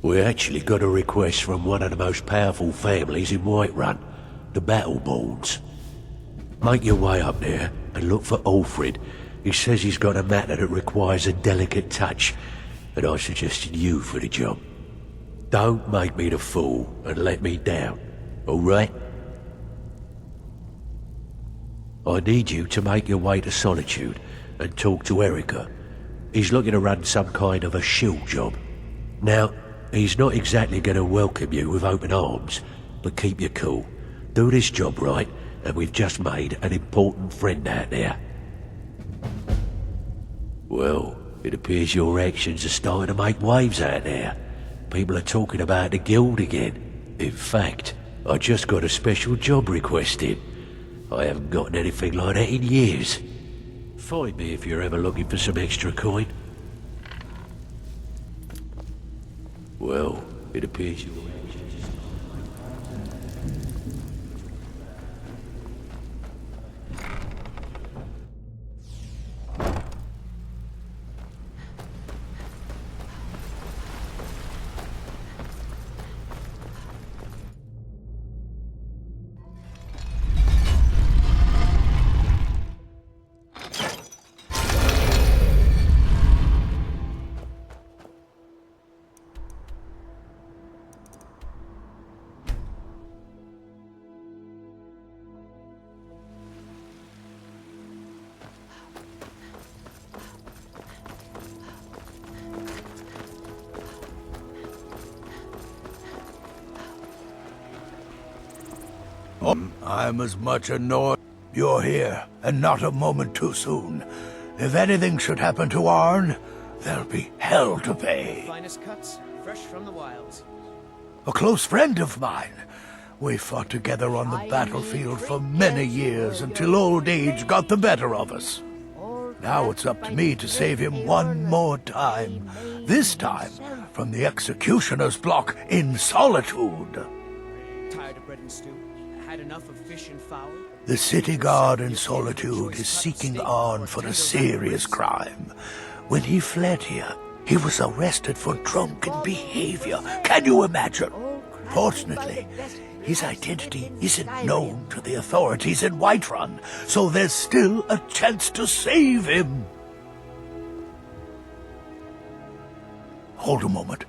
We actually got a request from one of the most powerful families in Whiterun, the Battleborns. Make your way up there and look for Alfred. He says he's got a matter that requires a delicate touch, and I suggested you for the job. Don't make me the fool and let me down, all right? I need you to make your way to Solitude and talk to Erica. He's looking to run some kind of a shield job. Now, he's not exactly going to welcome you with open arms, but keep your cool. Do this job right, and we've just made an important friend out there. Well, it appears your actions are starting to make waves out there. People are talking about the guild again. In fact, I just got a special job requested. I haven't gotten anything like that in years. Find me if you're ever looking for some extra coin. Well, it appears your actions are... I'm as much annoyed. You're here, and not a moment too soon. If anything should happen to Arn, there'll be hell to pay. Finest cuts, fresh from the wilds. A close friend of mine. We fought together on the battlefield for many years until old age got the better of us. Now it's up to me to save him one more time. This time from the executioner's block in Solitude. Tired of bread and stew? Had enough of fish and fowl? The city guard in Solitude is seeking Arn for a serious crime. When he fled here, he was arrested for drunken behavior. Can you imagine? Fortunately, his identity isn't known to the authorities in Whiterun, so there's still a chance to save him. Hold a moment.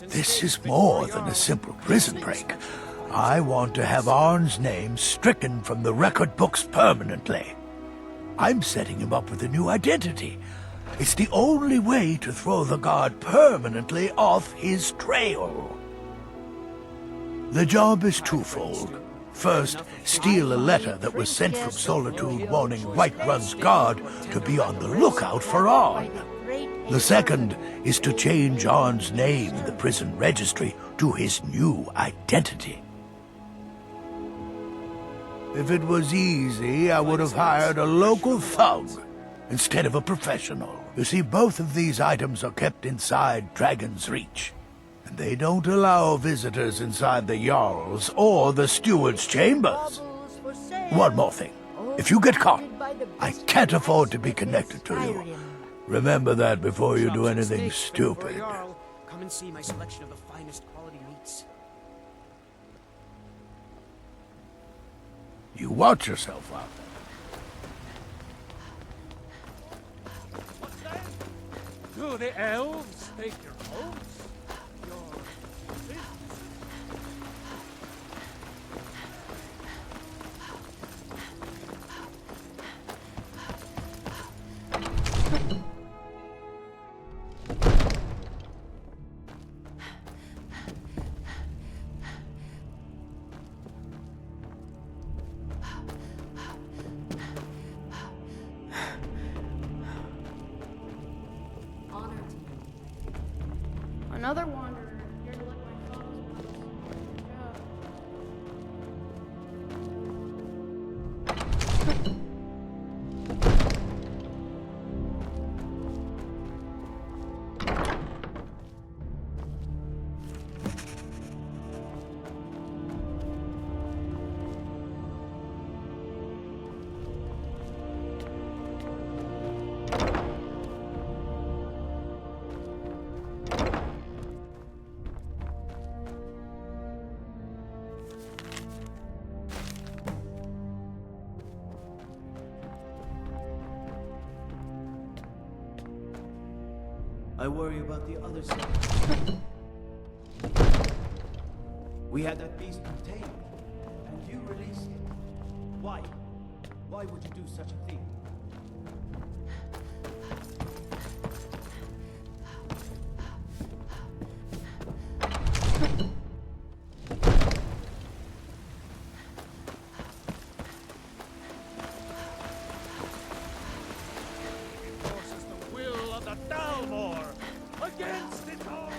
This is more than a simple prison break. I want to have Arn's name stricken from the record books permanently. I'm setting him up with a new identity. It's the only way to throw the guard permanently off his trail. The job is twofold. First, steal a letter that was sent from Solitude warning Whiterun's guard to be on the lookout for Arn. The second is to change Arn's name in the prison registry to his new identity. If it was easy, I would have hired a local thug instead of a professional. You see, both of these items are kept inside Dragon's Reach, and they don't allow visitors inside the Jarl's or the Steward's chambers. One more thing. If you get caught, I can't afford to be connected to you. Remember that before you do anything stupid. Come and see my selection of the finest quality meats. You watch yourself out there. Do the elves take your votes? Your business? Another wanderer, here to let my thoughts I worry about the other side. We had that beast contained, and you released it. Why? Why would you do such a thing? Forces the will of the Dalmor against it all.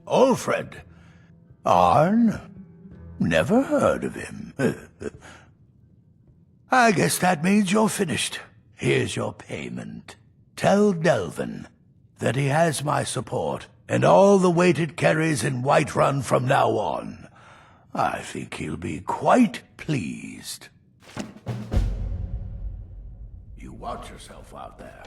Alfred. Arn? Never heard of him. I guess that means you're finished. Here's your payment. Tell Delvin that he has my support and all the weight it carries in Whiterun from now on. I think he'll be quite pleased. You watch yourself out there.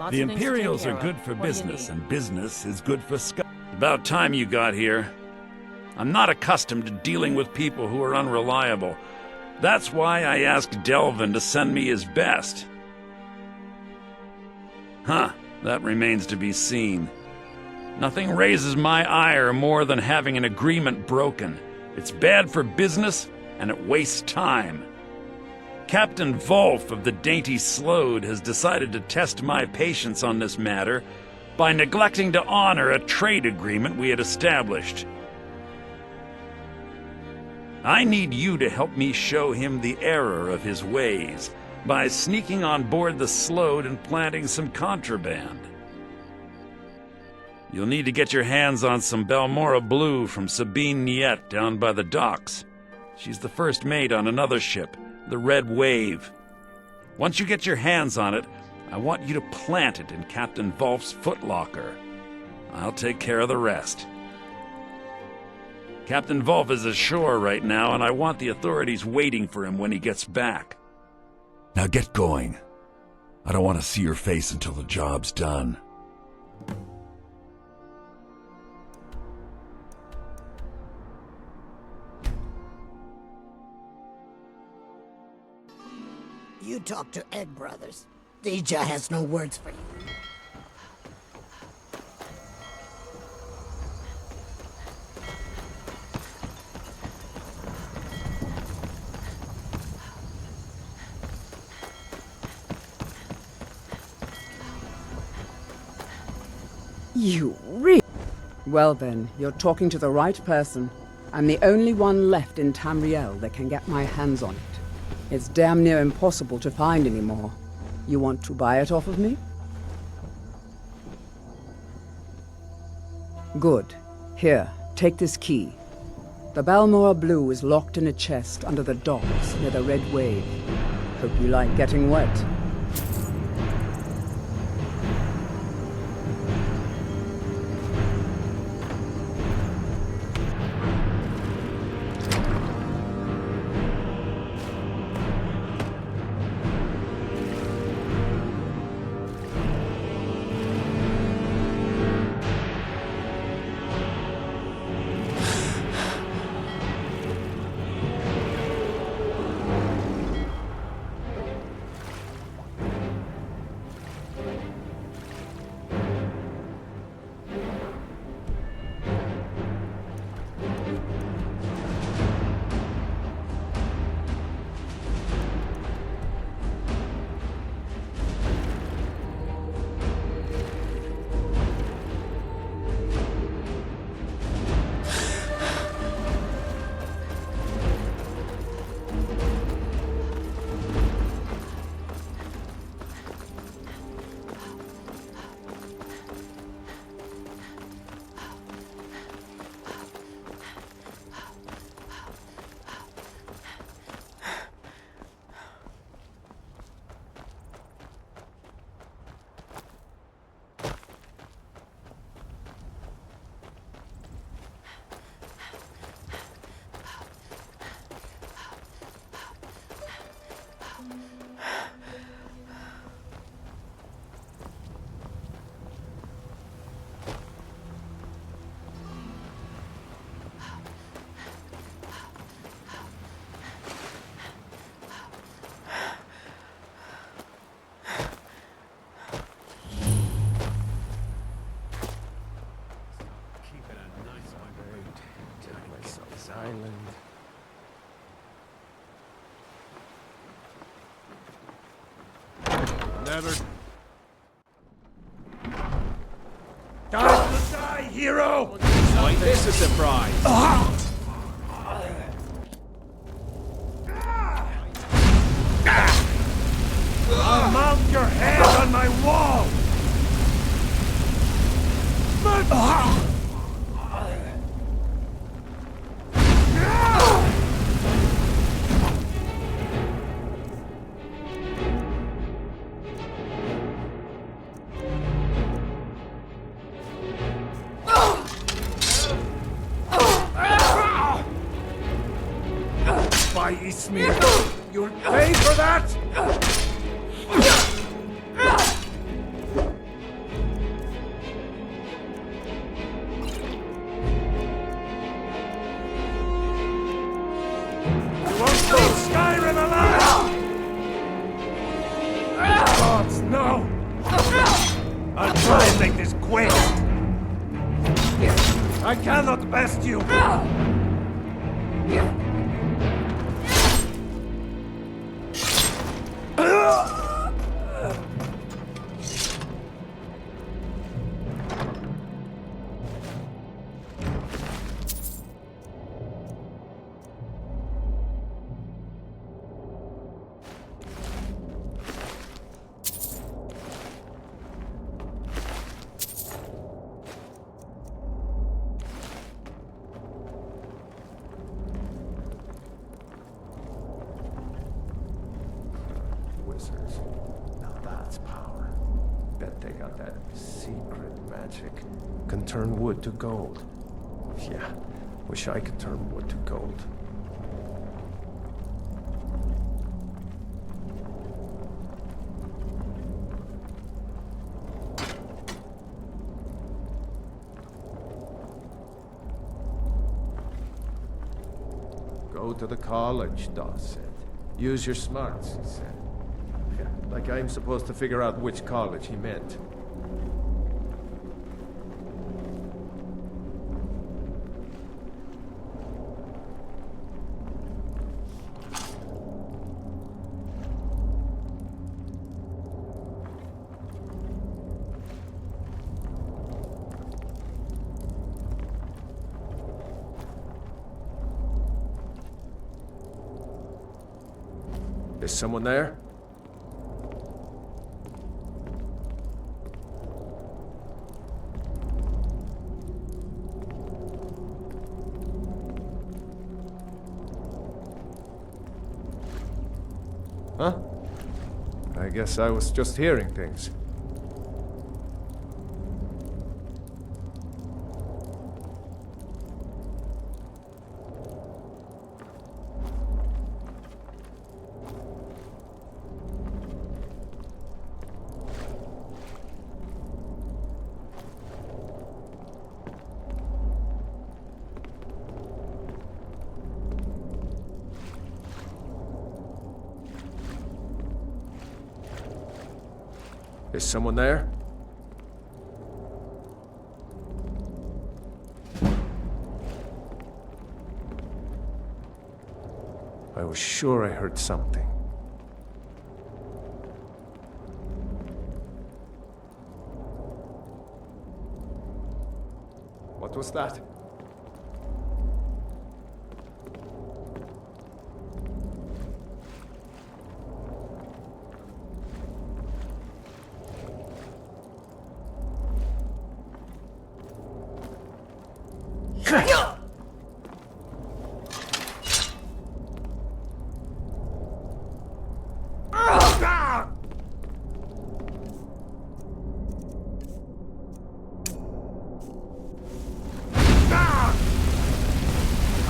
The Imperials are good for business, and business is good for Sky. About time you got here. I'm not accustomed to dealing with people who are unreliable. That's why I asked Delvin to send me his best. Huh, that remains to be seen. Nothing raises my ire more than having an agreement broken. It's bad for business, and it wastes time. Captain Volf of the Dainty Slode has decided to test my patience on this matter by neglecting to honor a trade agreement we had established. I need you to help me show him the error of his ways by sneaking on board the Slode and planting some contraband. You'll need to get your hands on some Balmora Blue from Sabine Niet down by the docks. She's the first mate on another ship, the Red Wave. Once you get your hands on it, I want you to plant it in Captain Volf's footlocker. I'll take care of the rest. Captain Volf is ashore right now, and I want the authorities waiting for him when he gets back. Now get going. I don't want to see your face until the job's done. You talk to Egg Brothers. Deja has no words for you. You really? Well then, you're talking to the right person. I'm the only one left in Tamriel that can get my hands on it. It's damn near impossible to find anymore. You want to buy it off of me? Good. Here, take this key. The Balmora Blue is locked in a chest under the docks near the Red Wave. Hope you like getting wet. Never. Time to die, hero! Why this a surprise? I'll mount your head on my wall! By Ismir, you'll pay for that! You won't leave Skyrim alive! Gods, no! I'll try and make this quick! I cannot best you! Wizards. Now that's power. Bet they got that secret magic. Can turn wood to gold. Yeah, wish I could turn wood to gold. Go to the college, Dawes said. Use your smarts, he said. Yeah, like I'm supposed to figure out which college he meant. Is someone there? Huh? I guess I was just hearing things. Is someone there? I was sure I heard something. What was that?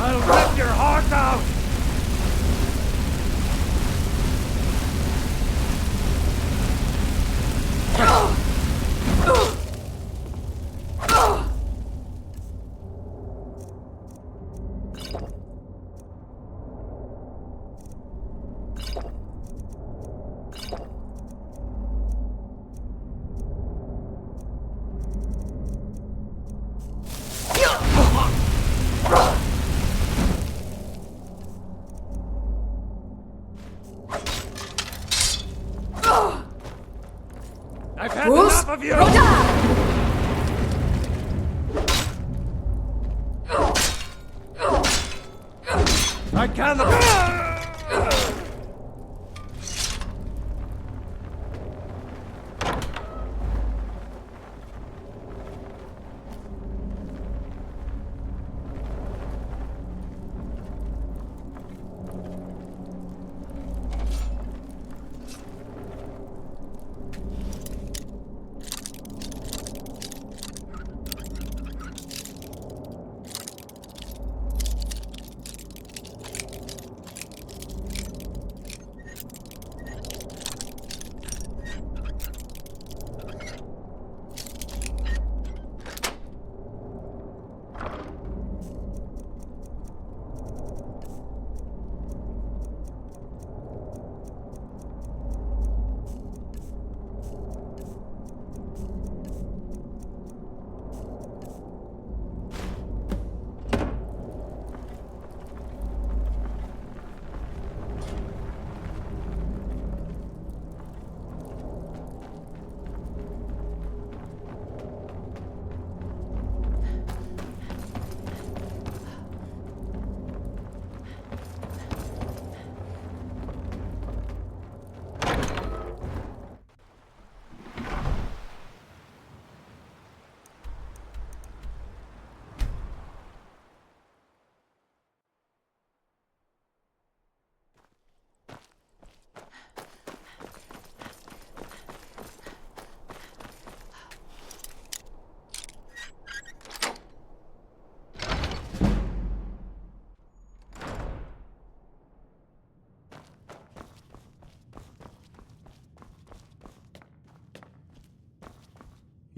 I'll rip your heart out! of you! I can't...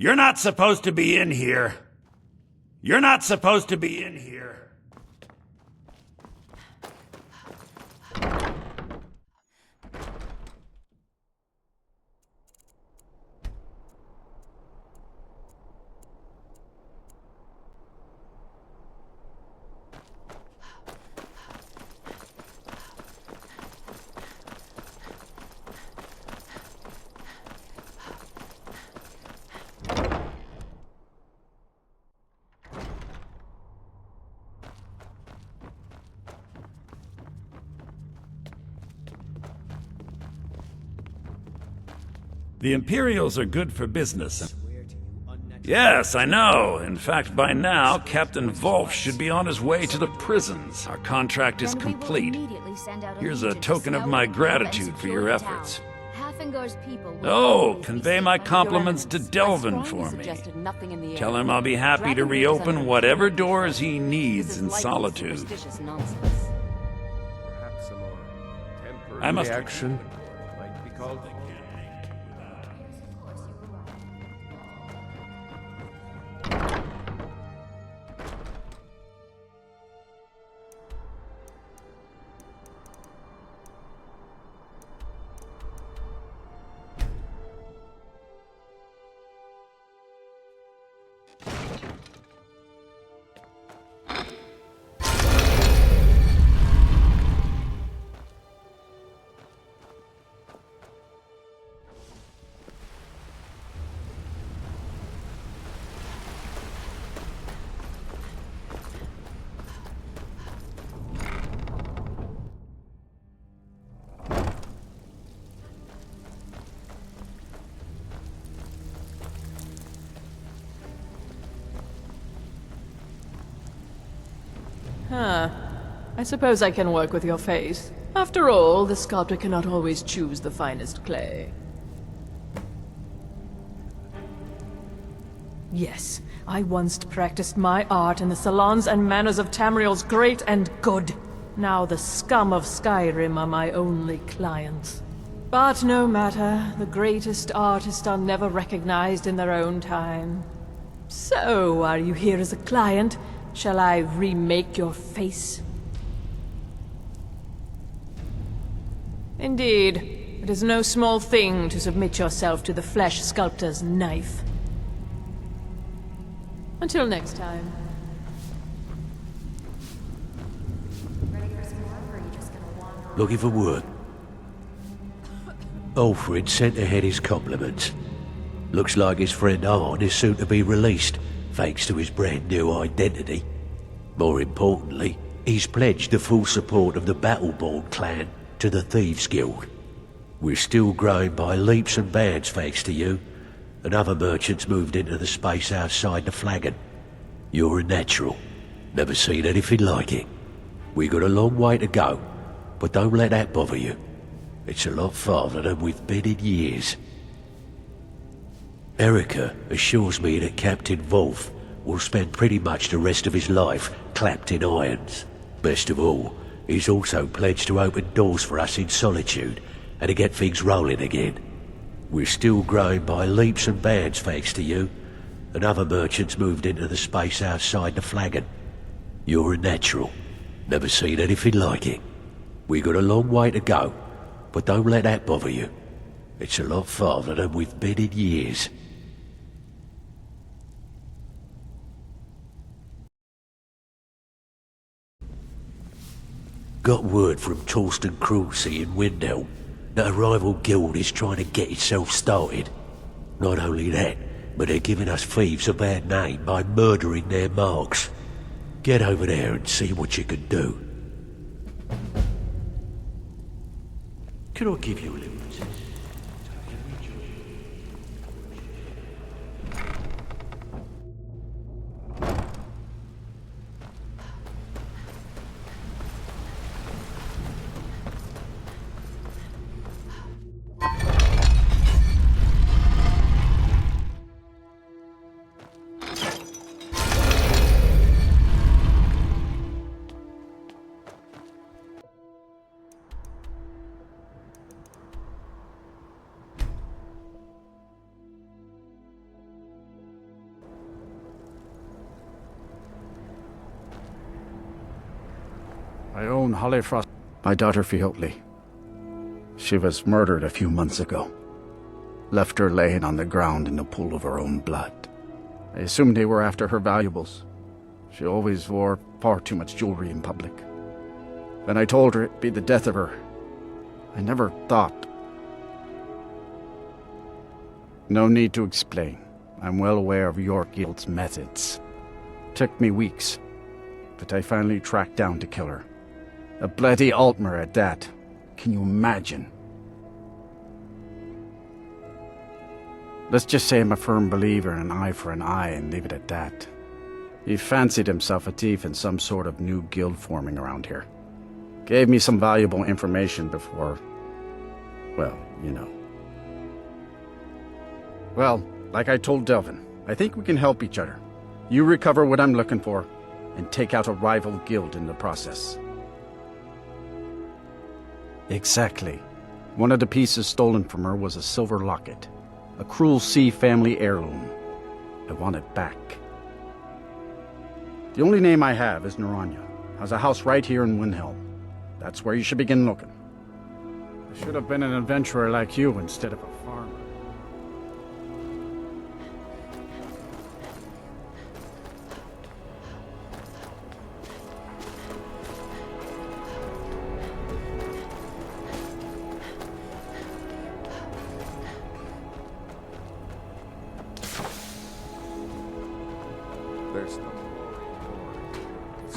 You're not supposed to be in here. You're not supposed to be in here. The Imperials are good for business. Yes, I know. In fact, by now, Captain Wolf should be on his way to the prisons. Our contract is complete. Here's a token of my gratitude for your efforts. Oh, convey my compliments to Delvin for me. Tell him I'll be happy to reopen whatever doors he needs in solitude. Perhaps a more temporary I must reaction might be called. Huh. I suppose I can work with your face. After all, the sculptor cannot always choose the finest clay. Yes, I once practiced my art in the salons and manners of Tamriel's great and good. Now the scum of Skyrim are my only clients. But no matter, the greatest artists are never recognized in their own time. So, are you here as a client? Shall I remake your face? Indeed, it is no small thing to submit yourself to the flesh sculptor's knife. Until next time. Looking for work. Alfred sent ahead his compliments. Looks like his friend Arn is soon to be released, thanks to his brand new identity. More importantly, he's pledged the full support of the Battleborn clan to the Thieves Guild. We're still growing by leaps and bounds thanks to you, and other merchants moved into the space outside the flagon. You're a natural. Never seen anything like it. We got a long way to go, but don't let that bother you. It's a lot farther than we've been in years. Erica assures me that Captain Wolf will spend pretty much the rest of his life clapped in irons. Best of all, he's also pledged to open doors for us in Solitude and to get things rolling again. We're still growing by leaps and bounds thanks to you, and other merchants moved into the space outside the flagon. You're a natural. Never seen anything like it. We got a long way to go, but don't let that bother you. It's a lot farther than we've been in years. Got word from Torsten Krulsey in Windhelm that a rival guild is trying to get itself started. Not only that, but they're giving us thieves a bad name by murdering their marks. Get over there and see what you can do. Can I give you a little? I own Holyfrost. My daughter Fiotli. She was murdered a few months ago. Left her laying on the ground in a pool of her own blood. I assumed they were after her valuables. She always wore far too much jewelry in public. When I told her it'd be the death of her, I never thought. No need to explain. I'm well aware of your guild's methods. Took me weeks, but I finally tracked down to kill her. A bloody Altmer at that. Can you imagine? Let's just say I'm a firm believer in an eye for an eye and leave it at that. He fancied himself a thief in some sort of new guild forming around here. Gave me some valuable information before... well, you know. Well, like I told Delvin, I think we can help each other. You recover what I'm looking for, and take out a rival guild in the process. Exactly. One of the pieces stolen from her was a silver locket. A Krulsey family heirloom. I want it back. The only name I have is Naranya. Has a house right here in Windhelm. That's where you should begin looking. I should have been an adventurer like you instead of a farmer.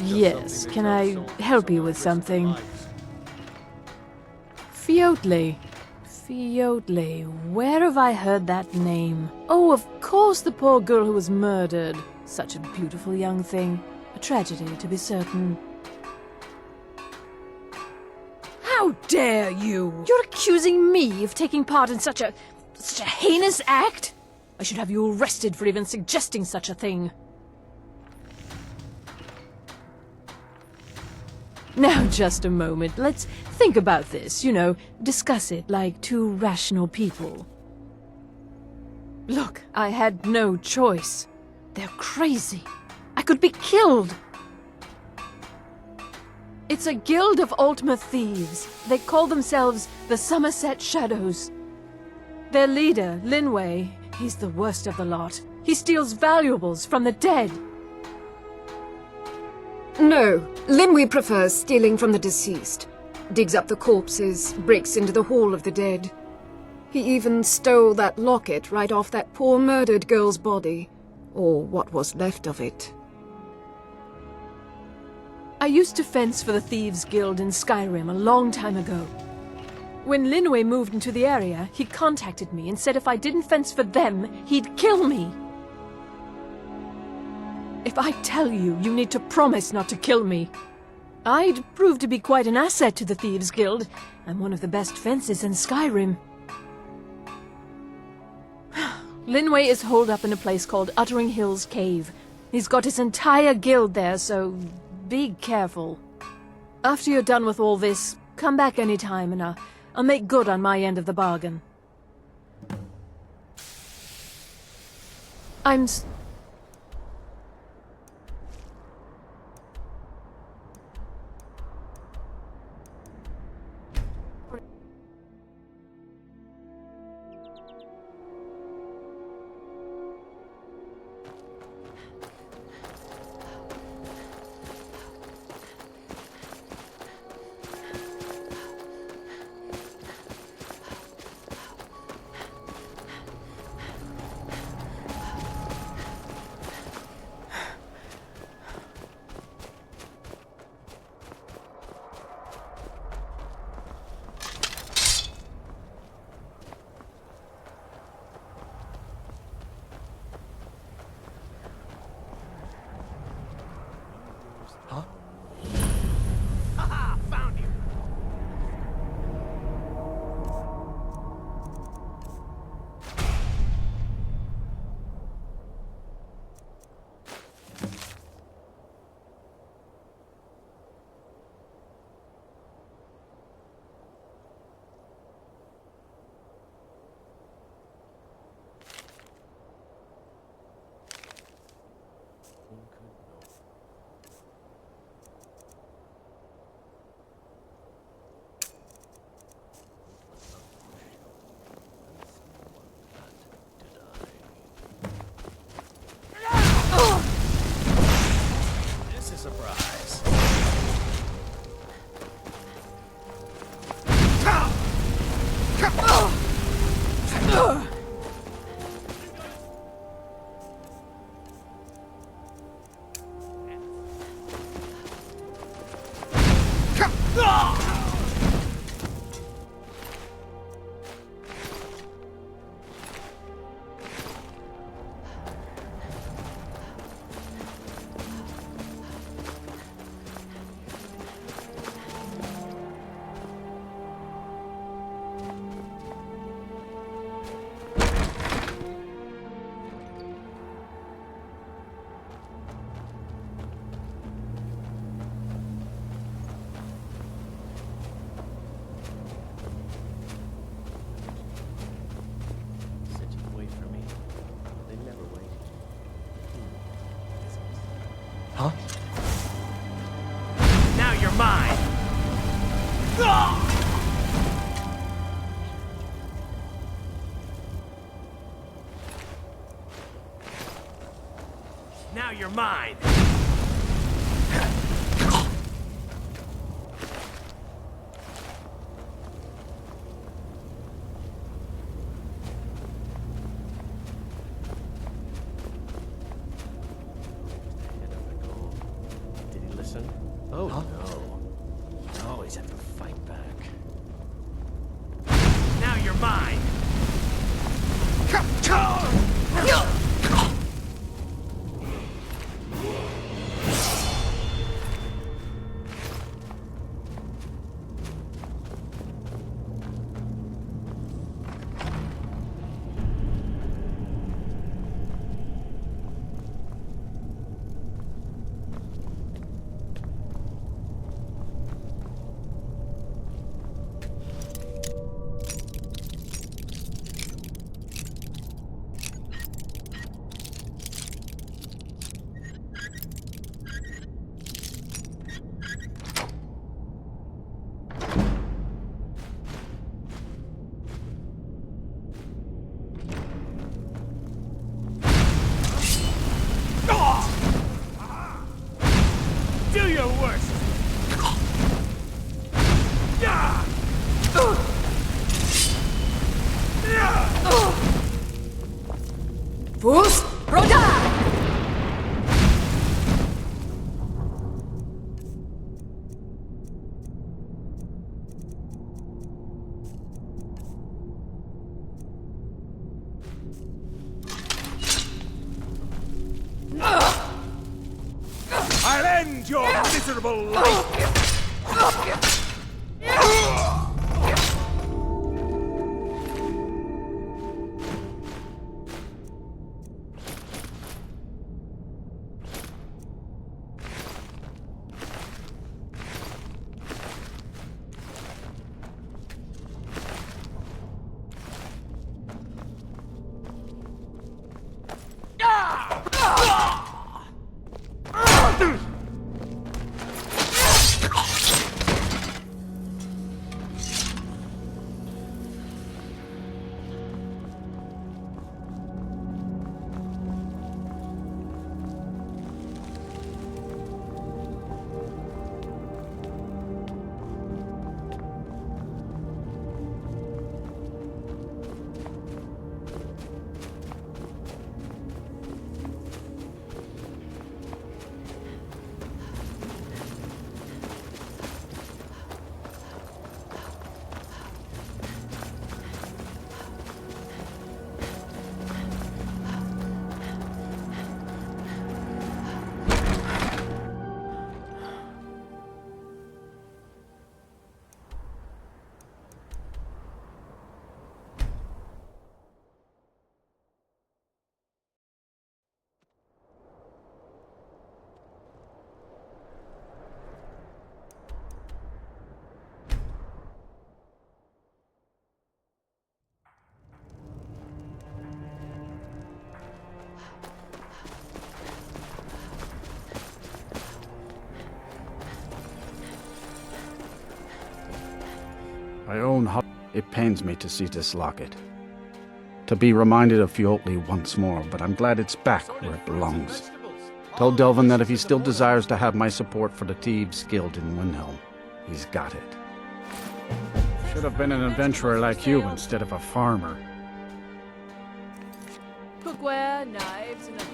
Yes, can I help you with something? Fiotli. Fiotli. Where have I heard that name? Oh, of course, the poor girl who was murdered. Such a beautiful young thing. A tragedy, to be certain. How dare you! You're accusing me of taking part in such a heinous act? I should have you arrested for even suggesting such a thing. Now, just a moment. Let's think about this, you know, discuss it like two rational people. Look, I had no choice. They're crazy. I could be killed. It's a guild of Altmer thieves. They call themselves the Somerset Shadows. Their leader, Linway, he's the worst of the lot. He steals valuables from the dead. No, Linway prefers stealing from the deceased. Digs up the corpses, breaks into the Hall of the Dead. He even stole that locket right off that poor murdered girl's body. Or what was left of it. I used to fence for the Thieves Guild in Skyrim a long time ago. When Linway moved into the area, he contacted me and said if I didn't fence for them, he'd kill me. If I tell you, you need to promise not to kill me. I'd prove to be quite an asset to the Thieves Guild. I'm one of the best fencers in Skyrim. Linway is holed up in a place called Uttering Hills Cave. He's got his entire guild there, so be careful. After you're done with all this, come back anytime and I'll make good on my end of the bargain. Now you're mine! Did he listen? Oh no. You always have to fight back. Now you're mine! I'll end your miserable life! I own It pains me to see this locket. To be reminded of Fiotli once more, but I'm glad it's back where it belongs. Tell Delvin that if he still desires to have my support for the Thieves Guild in Windhelm, he's got it. Should have been an adventurer like you instead of a farmer. Cookware, knives, and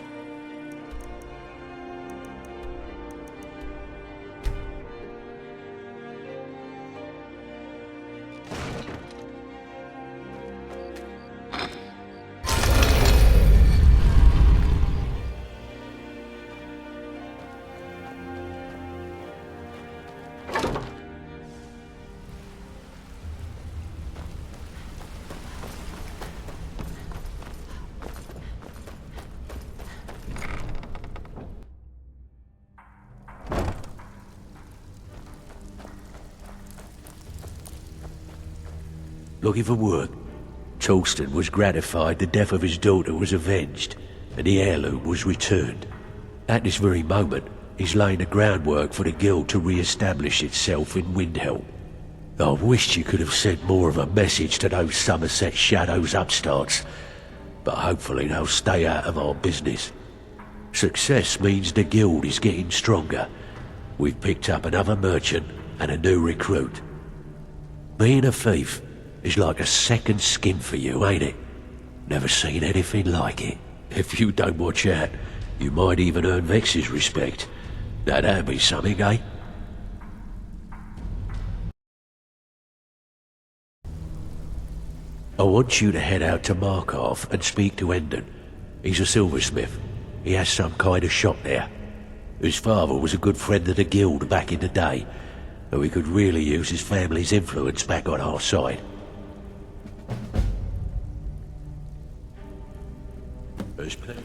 Looking for work. Tolston was gratified the death of his daughter was avenged, and the heirloom was returned. At this very moment, he's laying the groundwork for the guild to re-establish itself in Windhelm. I wished you could have sent more of a message to those Somerset Shadows upstarts, but hopefully they'll stay out of our business. Success means the guild is getting stronger. We've picked up another merchant and a new recruit. Being a thief is like a second skin for you, ain't it? Never seen anything like it. If you don't watch out, you might even earn Vex's respect. Now that'd be something, eh? I want you to head out to Markov and speak to Endon. He's a silversmith. He has some kind of shop there. His father was a good friend of the guild back in the day, and we could really use his family's influence back on our side. There's plenty.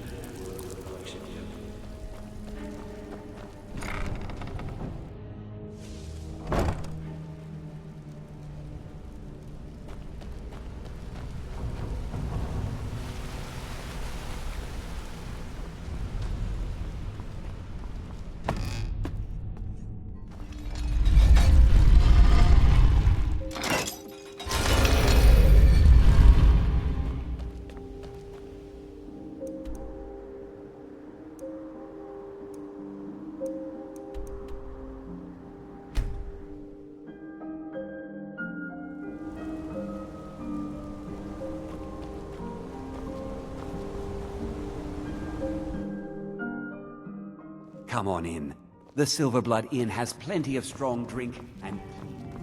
Come on in. The Silverblood Inn has plenty of strong drink and...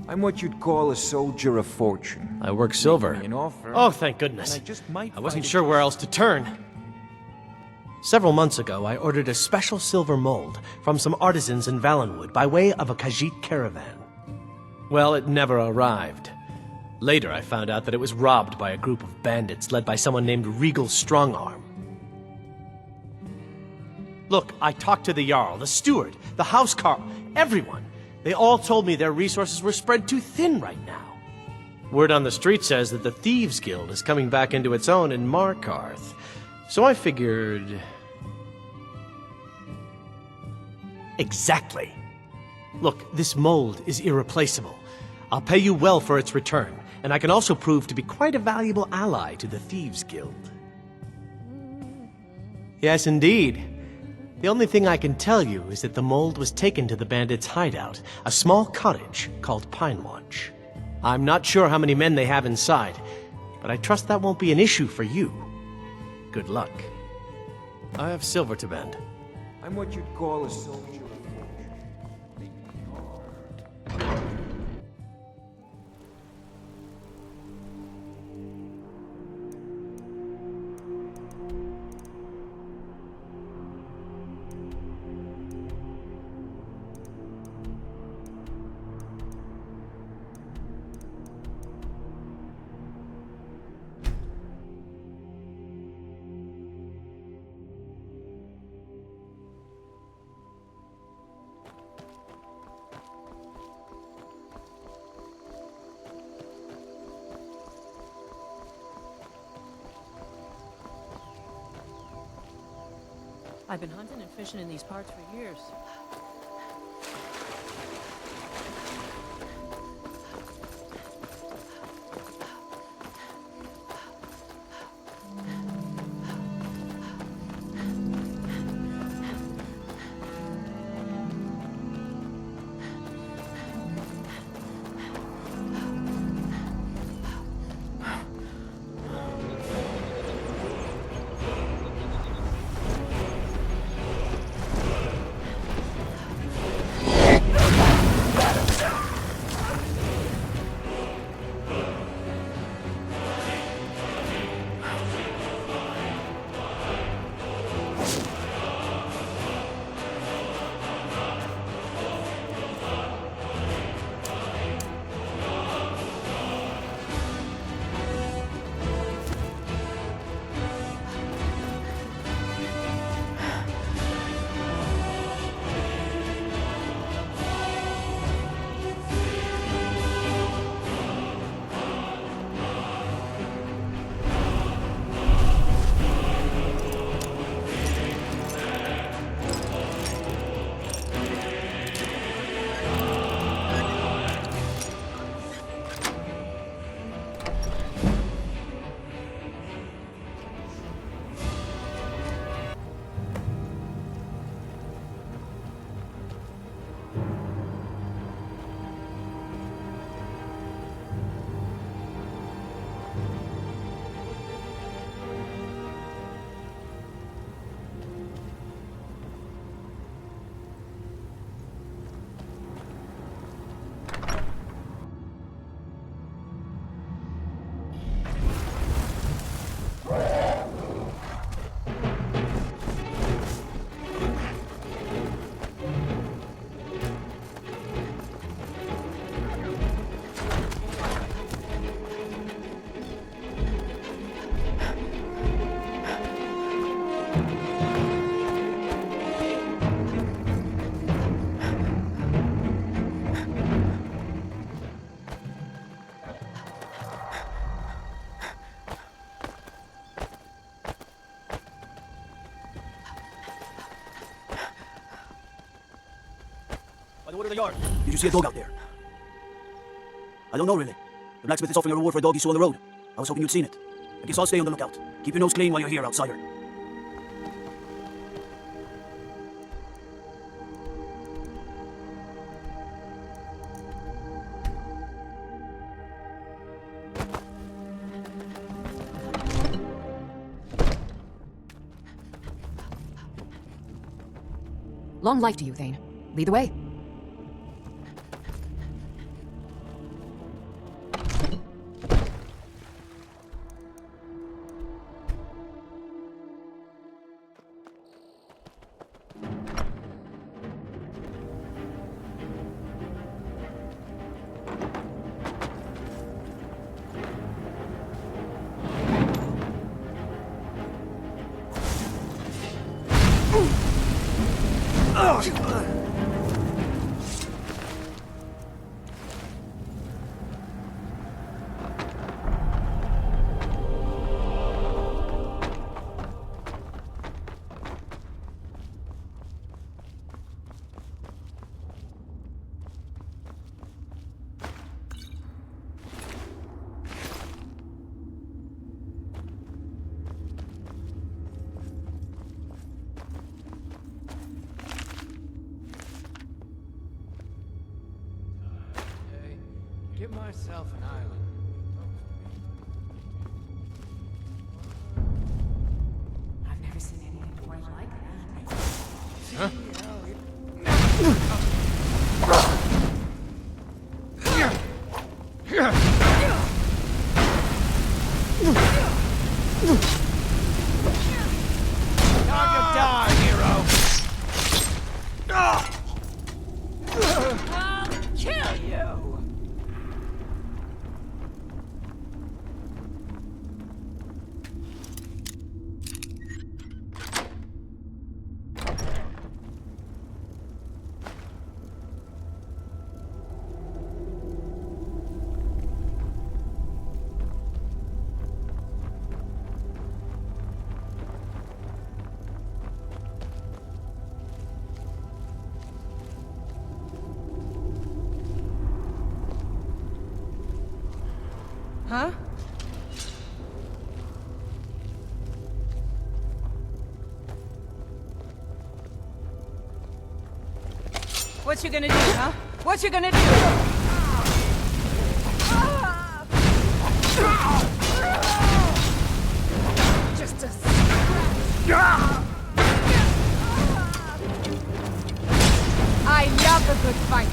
I'm what you'd call a soldier of fortune. I work silver. Oh, thank goodness. I wasn't sure where else to turn. Several months ago, I ordered a special silver mold from some artisans in Valenwood by way of a Khajiit caravan. Well, it never arrived. Later, I found out that it was robbed by a group of bandits led by someone named Regal Strongarm. Look, I talked to the Jarl, the steward, the housecarl, everyone. They all told me their resources were spread too thin right now. Word on the street says that the Thieves Guild is coming back into its own in Markarth. So I figured... Exactly. Look, this mold is irreplaceable. I'll pay you well for its return, and I can also prove to be quite a valuable ally to the Thieves Guild. Yes, indeed. The only thing I can tell you is that the mold was taken to the bandits' hideout, a small cottage called Pine Watch. I'm not sure how many men they have inside, but I trust that won't be an issue for you. Good luck. I have silver to bend. I'm what you'd call a soldier of fortune. I've been hunting and fishing in these parts for years. What are the yard? Did you see a dog out there? I don't know, really. The blacksmith is offering a reward for a dog he saw on the road. I was hoping you'd seen it. I guess I'll stay on the lookout. Keep your nose clean while you're here, outsider. Long life to you, Thane. Lead the way. Give myself an island. I've never seen anything quite like that. Huh? Time to die, hero! I'll kill you! Huh? What you gonna do, huh? What you gonna do? Just a I love a good fight.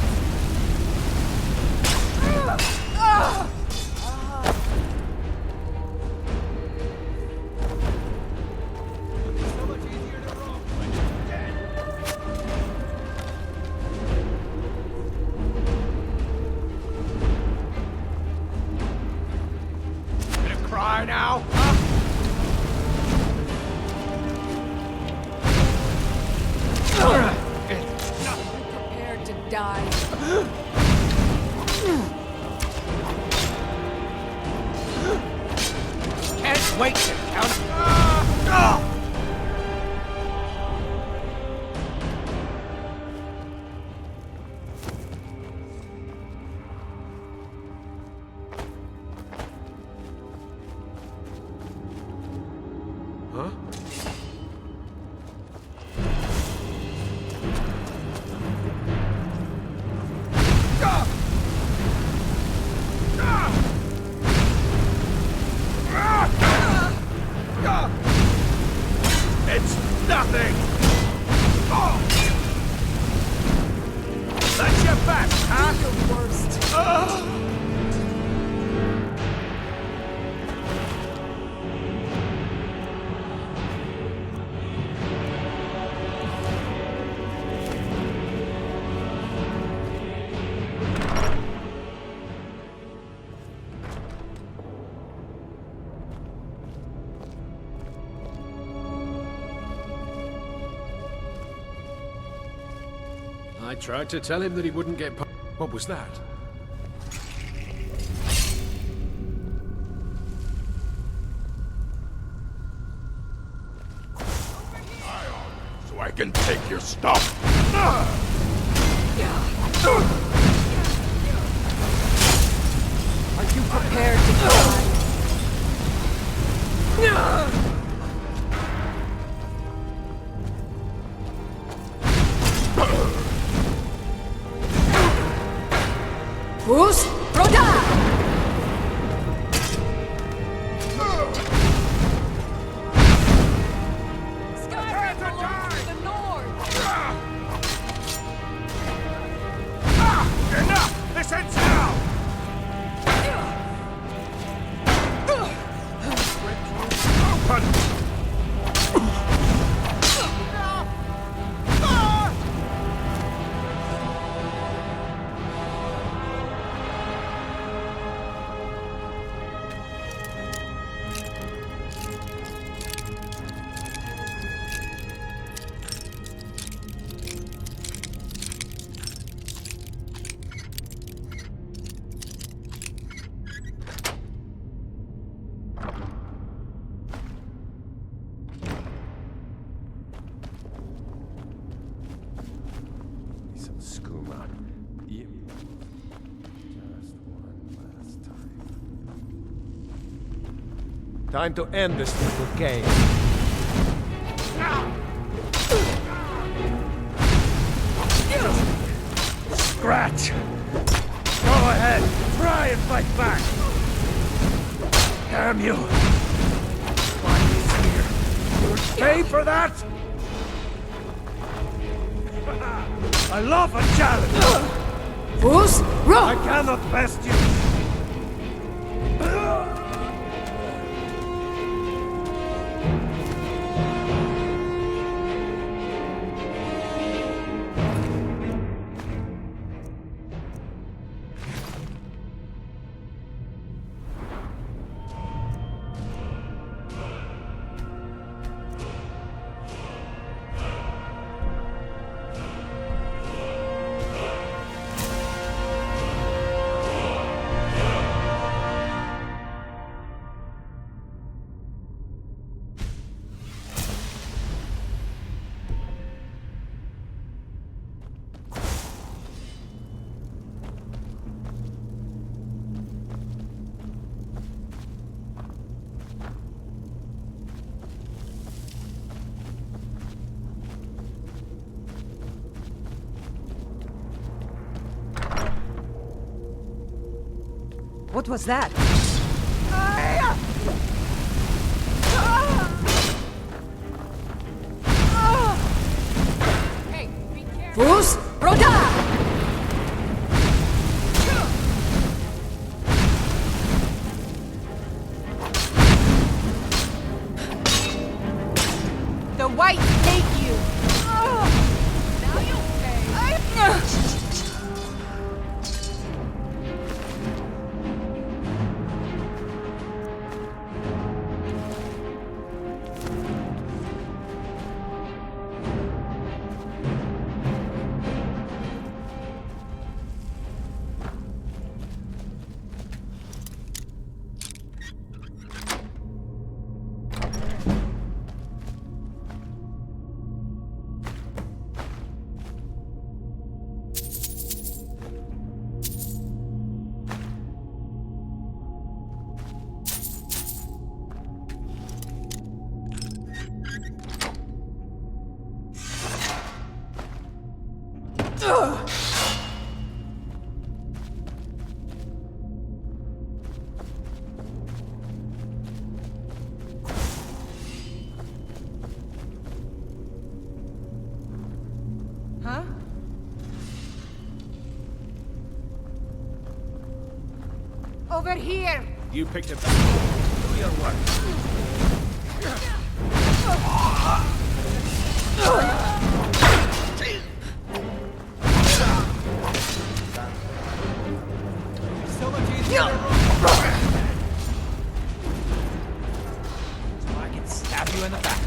Cry now? prepared to die. Can't wait to count. Huh? It's nothing! That's your best, huh? Your worst. I tried to tell him that he wouldn't get... What was that? So I can take your stuff. Are you prepared to die? Who's Roda? Skyrim belongs to the North! sense now! Open! Some skooma. Yep. Just one last time. Time to end this little game. Scratch! Go ahead, try and fight back! Damn you! Fight is here. You'll pay for that! I love a challenge! Bruce, run! I cannot best you! What was that? Bruce, Rhoda! The whites hate you! Now you'll pay! Huh? Over here! You picked it back. Do your work. So much easier. So I can stab you in the back.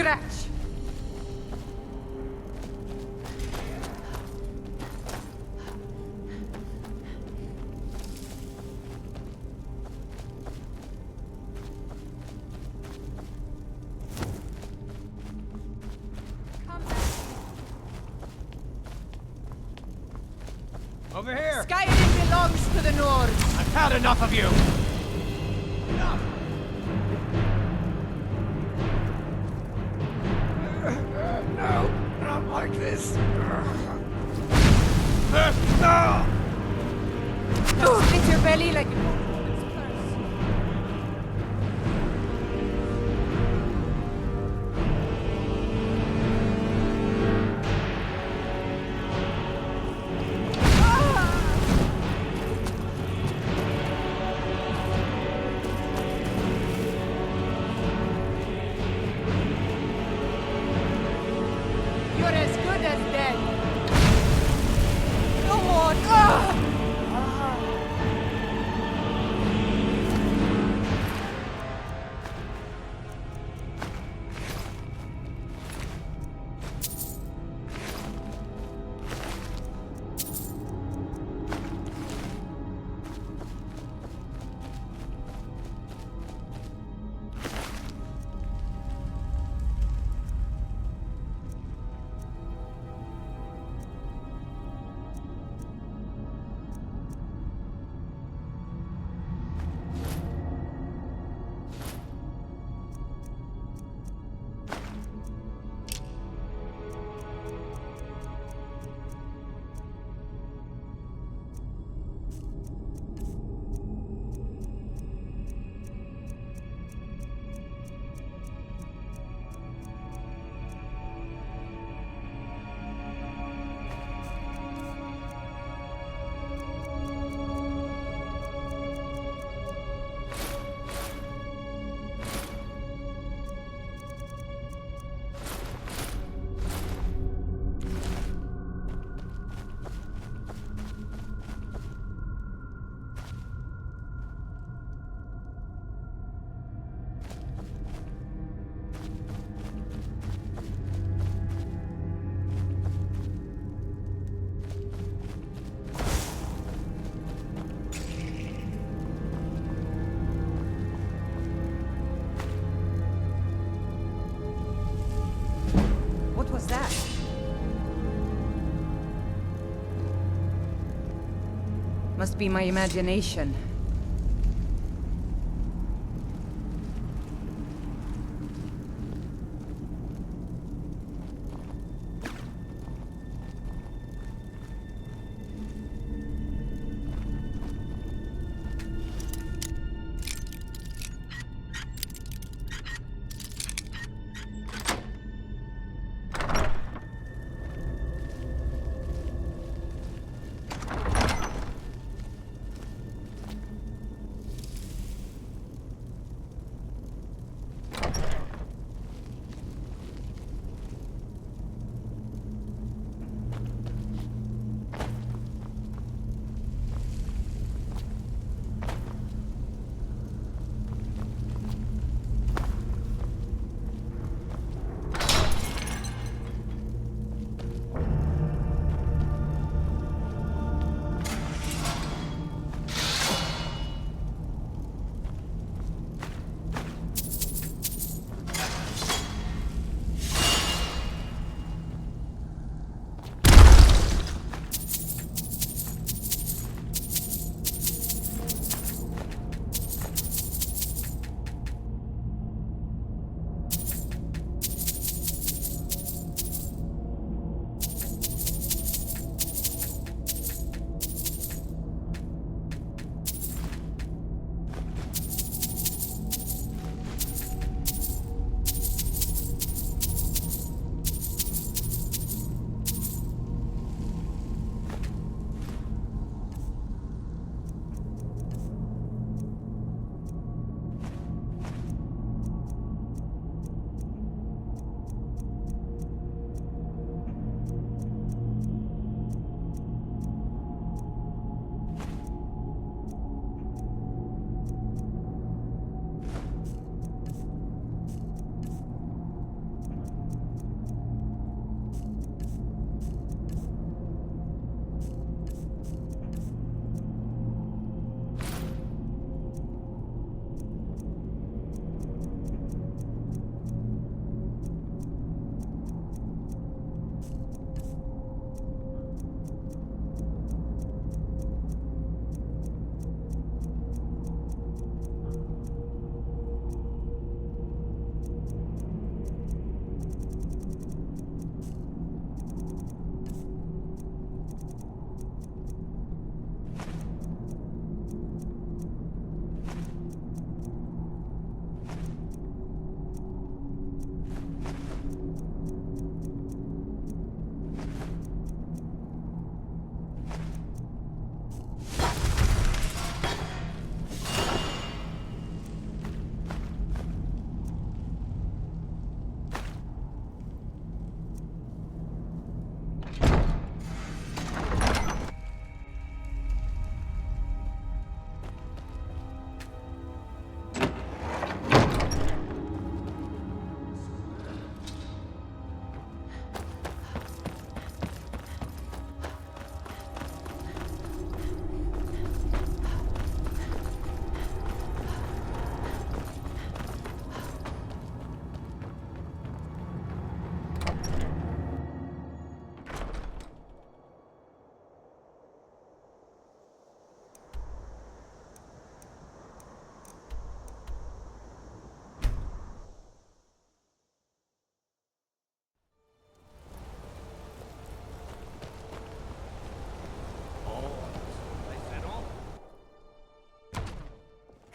scratch! Over here! Skyrim belongs to the North! I've had enough of you! No, not like this. Split your belly like you're as good as dead. No more. What was that? Must be my imagination.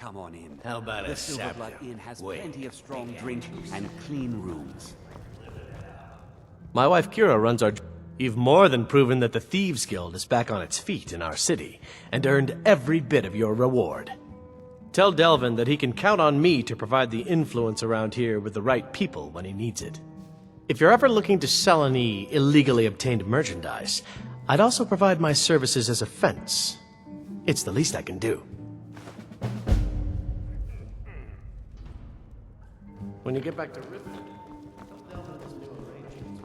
Come on in. How about the a Silver Blood sapling? Inn has Wait. plenty of strong drink and clean rooms. My wife Kira runs our... You've more than proven that the Thieves Guild is back on its feet in our city, and earned every bit of your reward. Tell Delvin that he can count on me to provide the influence around here with the right people when he needs it. If you're ever looking to sell any illegally obtained merchandise, I'd also provide my services as a fence. It's the least I can do. When you get back to Ripton, tell Delvin his new arrangements.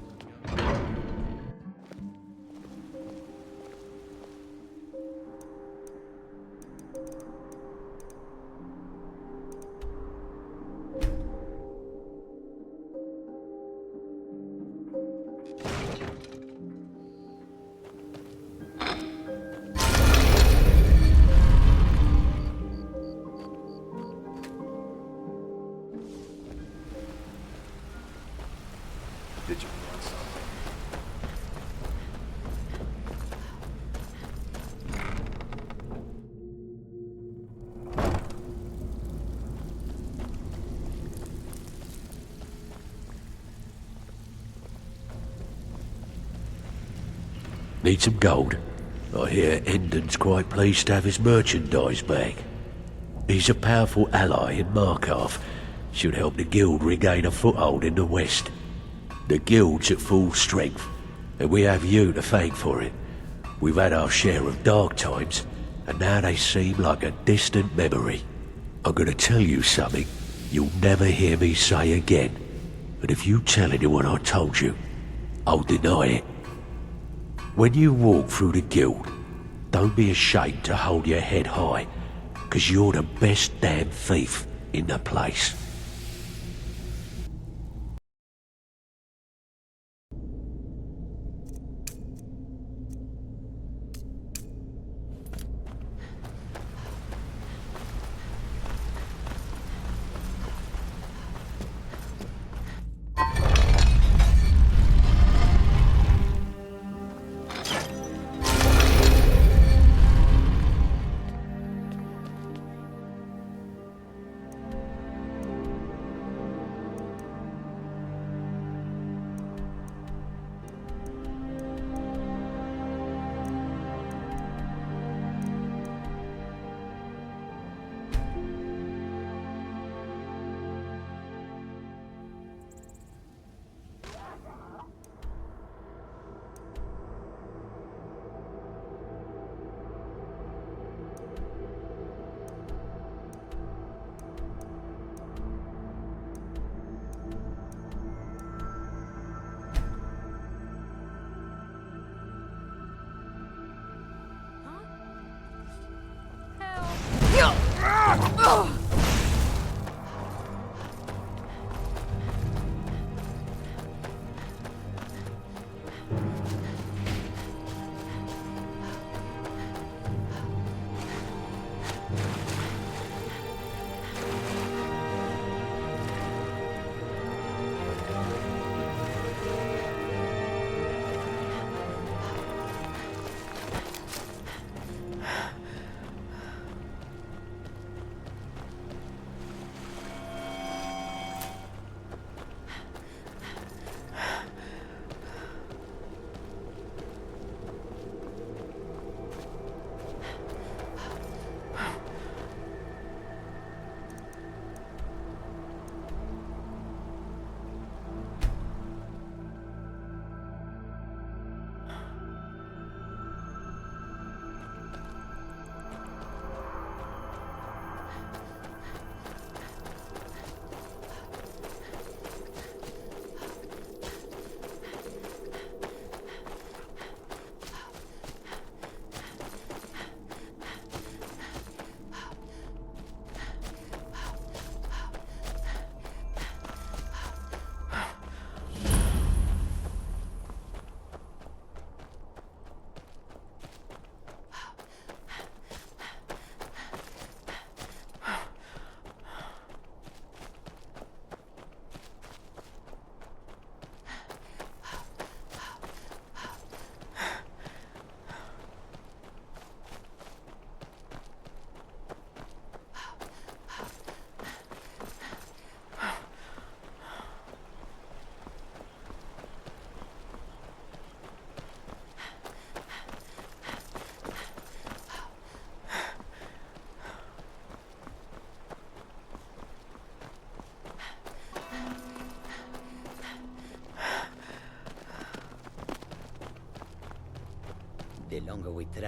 Did you want something? Need some gold? I hear Endon's quite pleased to have his merchandise back. He's a powerful ally in Markarth. Should help the guild regain a foothold in the west. The guild's at full strength, and we have you to thank for it. We've had our share of dark times, and now they seem like a distant memory. I'm gonna tell you something you'll never hear me say again, but if you tell anyone I told you, I'll deny it. When you walk through the guild, don't be ashamed to hold your head high, 'cause you're the best damn thief in the place.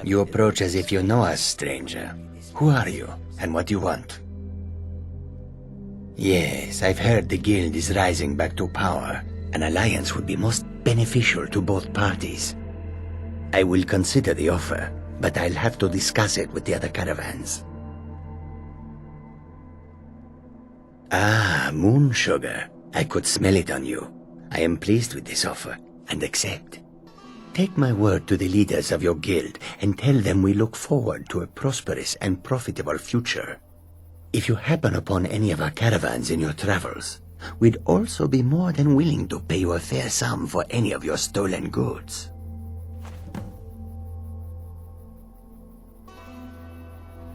You approach as if you know us, stranger. Who are you, and what do you want? Yes, I've heard the guild is rising back to power. An alliance would be most beneficial to both parties. I will consider the offer, but I'll have to discuss it with the other caravans. Ah, moon sugar. I could smell it on you. I am pleased with this offer, and accept. Take my word to the leaders of your guild, and tell them we look forward to a prosperous and profitable future. If you happen upon any of our caravans in your travels, we'd also be more than willing to pay you a fair sum for any of your stolen goods.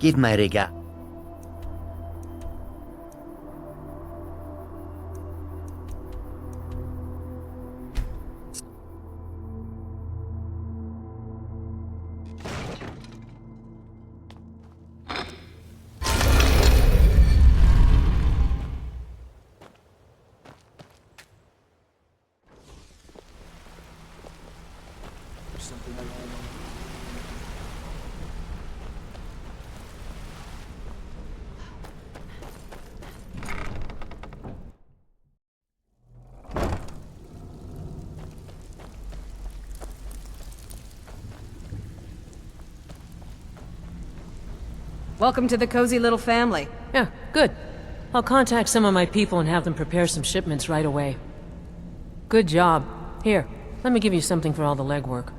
Give my regard. Welcome to the cozy little family. Yeah, good. I'll contact some of my people and have them prepare some shipments right away. Good job. Here, let me give you something for all the legwork.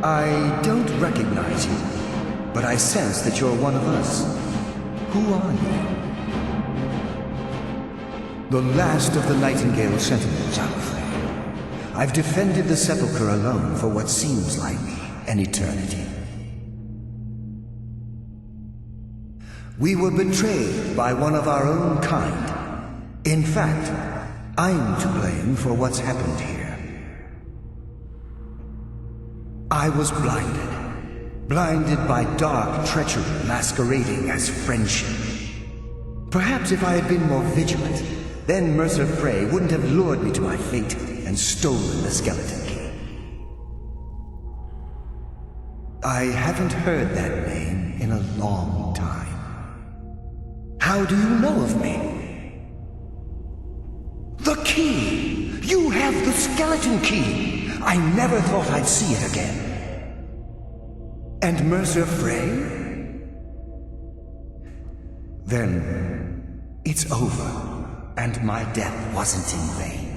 I don't recognize you, but I sense that you're one of us. Who are you? The last of the Nightingale Sentinels, I'm afraid. I've defended the Sepulchre alone for what seems like an eternity. We were betrayed by one of our own kind. In fact, I'm to blame for what's happened here. I was blinded by dark treachery masquerading as friendship. Perhaps if I had been more vigilant, then Mercer Frey wouldn't have lured me to my fate and stolen the skeleton key. I haven't heard that name in a long time. How do you know of me? The key! You have the skeleton key! I never thought I'd see it again. And Mercer Frey? Then it's over, and my death wasn't in vain.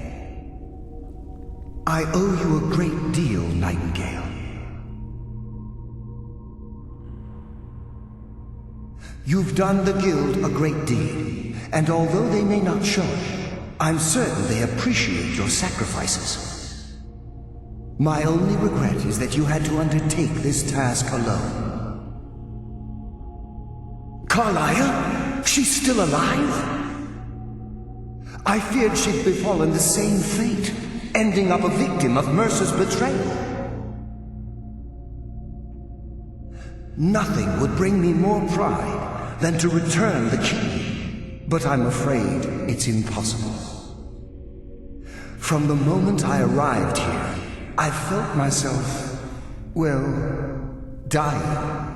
I owe you a great deal, Nightingale. You've done the Guild a great deed, and although they may not show it, I'm certain they appreciate your sacrifices. My only regret is that you had to undertake this task alone. Carlia? She's still alive? I feared she'd befallen the same fate, ending up a victim of Mercer's betrayal. Nothing would bring me more pride than to return the key, but I'm afraid it's impossible. From the moment I arrived here, I felt myself, well, dying.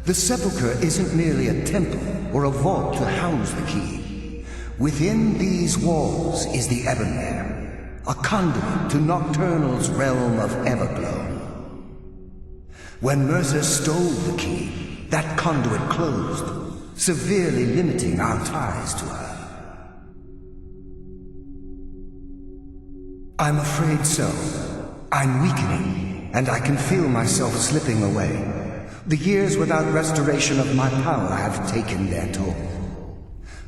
The sepulchre isn't merely a temple or a vault to house the key. Within these walls is the Ebonmere, a conduit to Nocturnal's realm of Everglow. When Mercer stole the key, that conduit closed, severely limiting our ties to her. I'm afraid so. I'm weakening, and I can feel myself slipping away. The years without restoration of my power have taken their toll.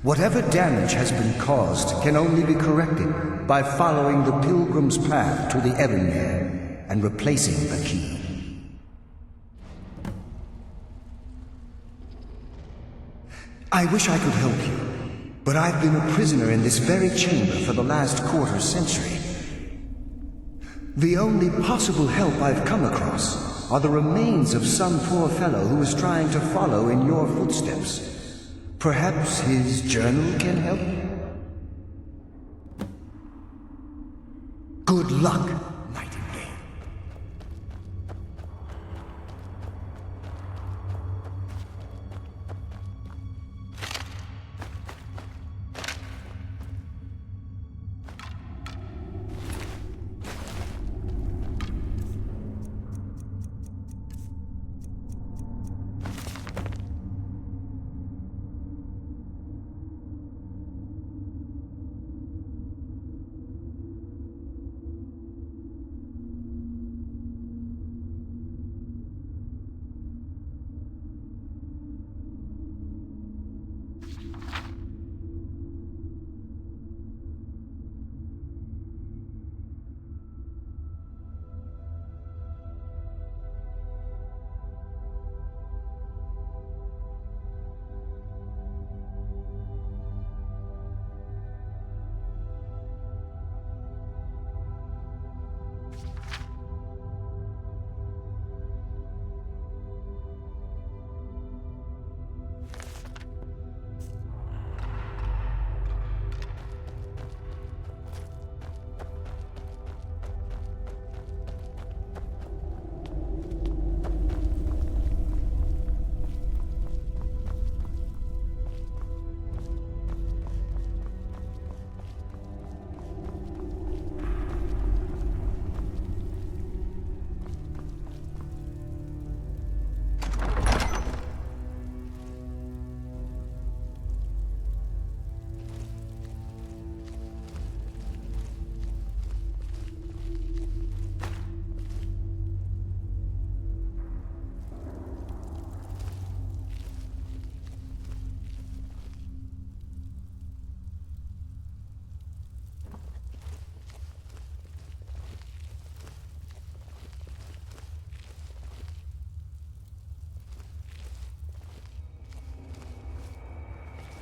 Whatever damage has been caused can only be corrected by following the pilgrim's path to the Ebonmere and replacing the key. I wish I could help you, but I've been a prisoner in this very chamber for the last quarter century. The only possible help I've come across are the remains of some poor fellow who is trying to follow in your footsteps. Perhaps his journal can help? Good luck, Nightingale.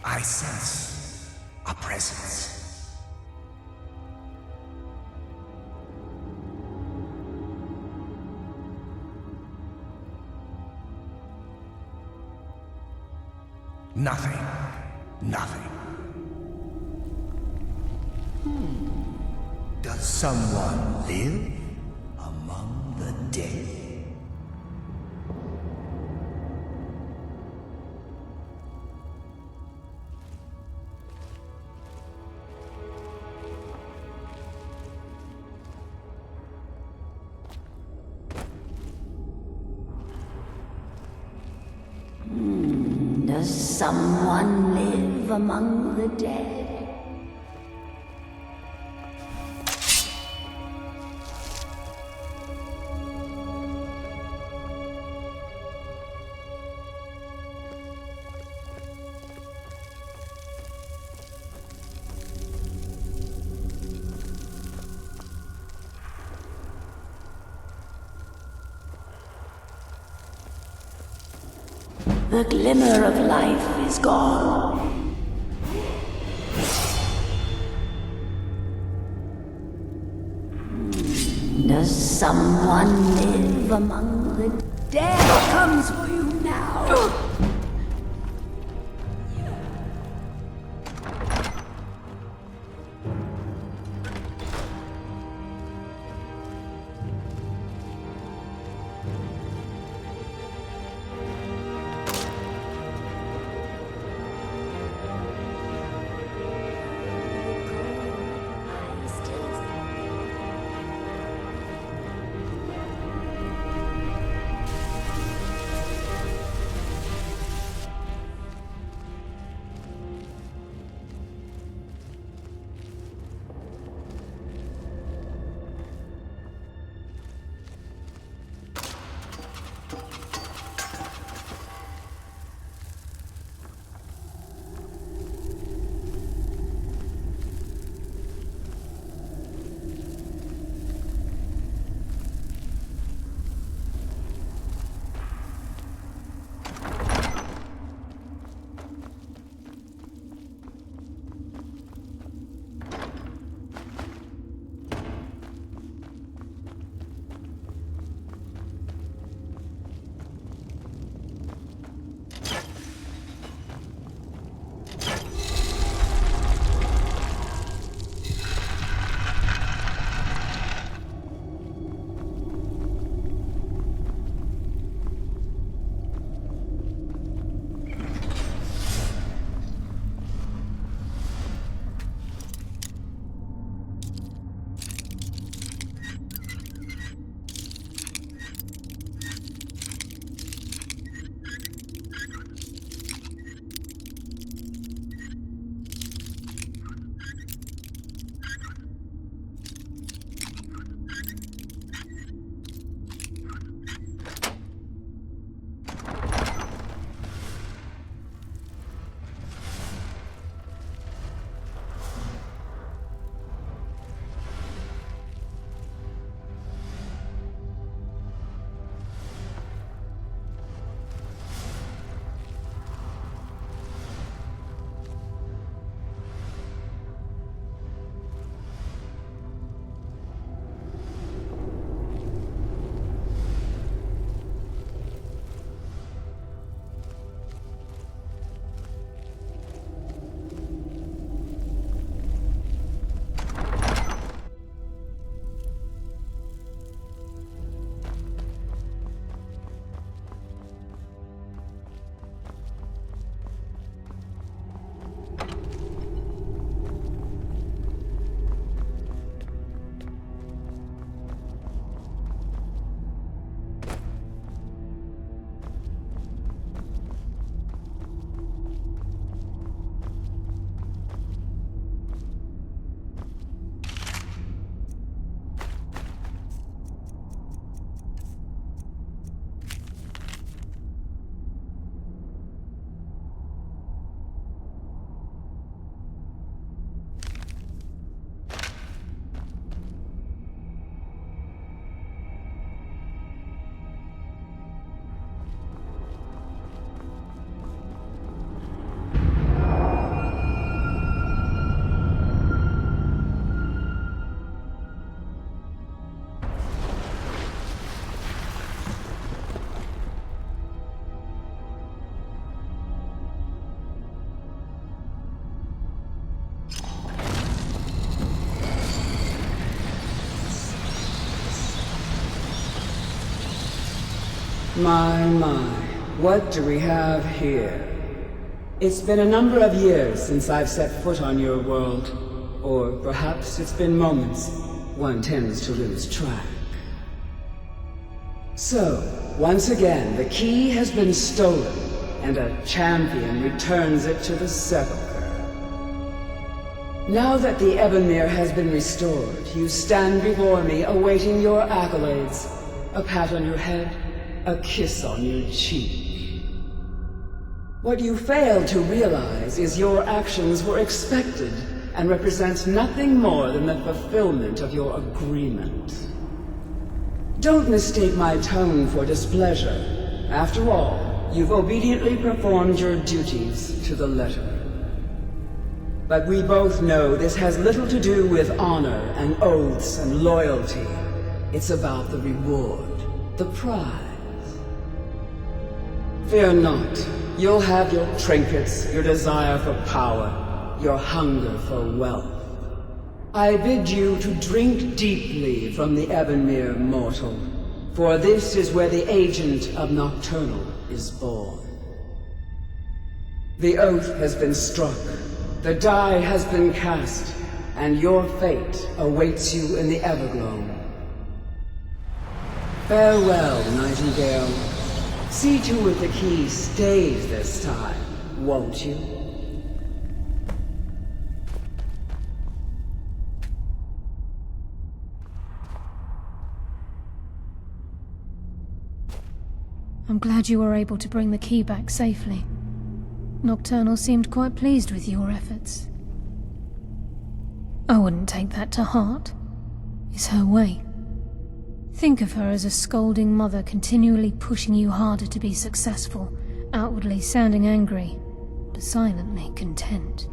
I sense a presence. Nothing. Nothing. Does someone live among the dead? Does someone live among the dead? The glimmer of life is gone. Does someone live among the dead? Comes for you now. My, what do we have here? It's been a number of years since I've set foot on your world. Or perhaps it's been moments. One tends to lose track. So, once again, the key has been stolen, and a champion returns it to the sepulchre. Now that the Ebonmere has been restored, you stand before me awaiting your accolades. A pat on your head, a kiss on your cheek. What you fail to realize is your actions were expected and represent nothing more than the fulfillment of your agreement. Don't mistake my tone for displeasure. After all, you've obediently performed your duties to the letter. But we both know this has little to do with honor and oaths and loyalty. It's about the reward, the prize. Fear not. You'll have your trinkets, your desire for power, your hunger for wealth. I bid you to drink deeply from the Ebonmere mortal, for this is where the agent of Nocturnal is born. The oath has been struck, the die has been cast, and your fate awaits you in the Evergloam. Farewell, Nightingale. See to it the key stays this time, won't you? I'm glad you were able to bring the key back safely. Nocturnal seemed quite pleased with your efforts. I wouldn't take that to heart. It's her way. Think of her as a scolding mother continually pushing you harder to be successful, outwardly sounding angry, but silently content.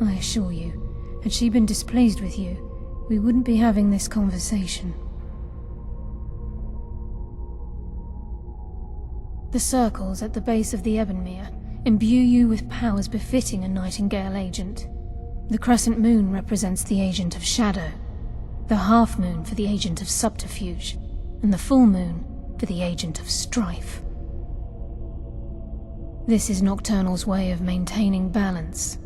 I assure you, had she been displeased with you, we wouldn't be having this conversation. The circles at the base of the Ebonmere imbue you with powers befitting a Nightingale agent. The crescent moon represents the agent of shadow, the half moon for the agent of subterfuge, and the full moon for the agent of strife. This is Nocturnal's way of maintaining balance.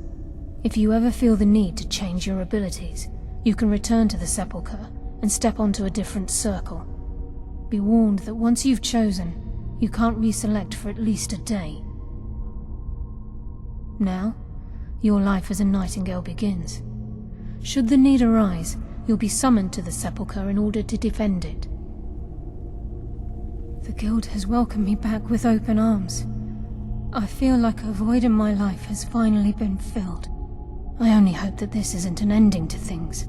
If you ever feel the need to change your abilities, you can return to the sepulchre and step onto a different circle. Be warned that once you've chosen, you can't reselect for at least a day. Now, your life as a Nightingale begins. Should the need arise, you'll be summoned to the sepulchre in order to defend it. The Guild has welcomed me back with open arms. I feel like a void in my life has finally been filled. I only hope that this isn't an ending to things,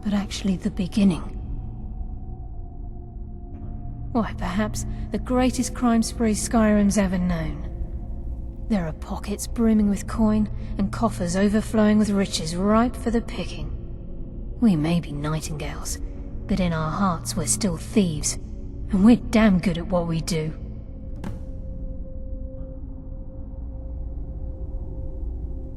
but actually the beginning. Why, perhaps the greatest crime spree Skyrim's ever known. There are pockets brimming with coin, and coffers overflowing with riches ripe for the picking. We may be Nightingales, but in our hearts we're still thieves, and we're damn good at what we do.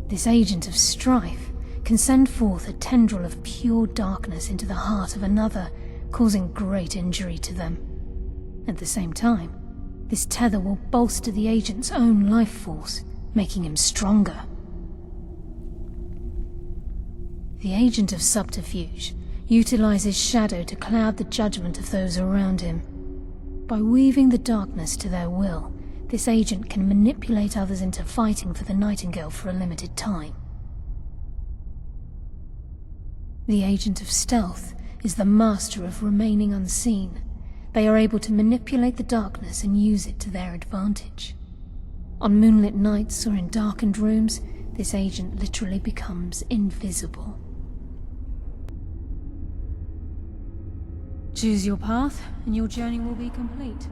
This agent of strife can send forth a tendril of pure darkness into the heart of another, causing great injury to them. At the same time, this tether will bolster the agent's own life force, making him stronger. The agent of subterfuge utilizes shadow to cloud the judgment of those around him. By weaving the darkness to their will, this agent can manipulate others into fighting for the Nightingale for a limited time. The agent of stealth is the master of remaining unseen. They are able to manipulate the darkness and use it to their advantage. On moonlit nights or in darkened rooms, this agent literally becomes invisible. Choose your path, and your journey will be complete.